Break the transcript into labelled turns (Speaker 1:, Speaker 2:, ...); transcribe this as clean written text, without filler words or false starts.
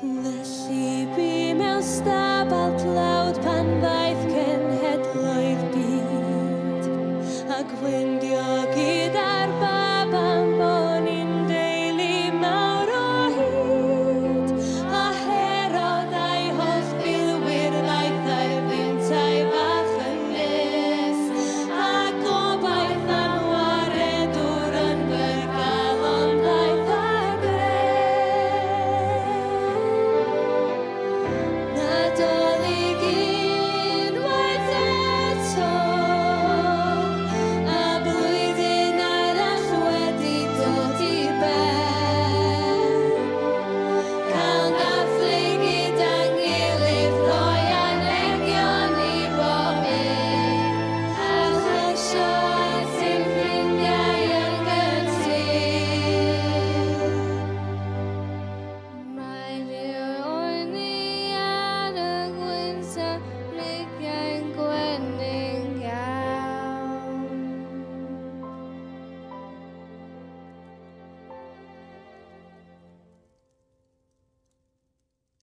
Speaker 1: Felly bu mewn stabal tlawd pan ddaeth cenhedloedd byd, ac wyndio gyda'r baban bo' ni'n deulu mawr o hyd, a Herod a'i holl filwyr ddaeth a'i fyntau bach yn nes, a gobaith am waredwr yn bergalon ddaeth ar Nadolig unwaith eto, a blwyddyn arall wedi dod i ben. Cael dathlu gyda'n gilydd, rhoi anegion i bob un, a chysio at ein ffrindiau yn gytun. Mae yw'r oeni ar y gwynt a bligiau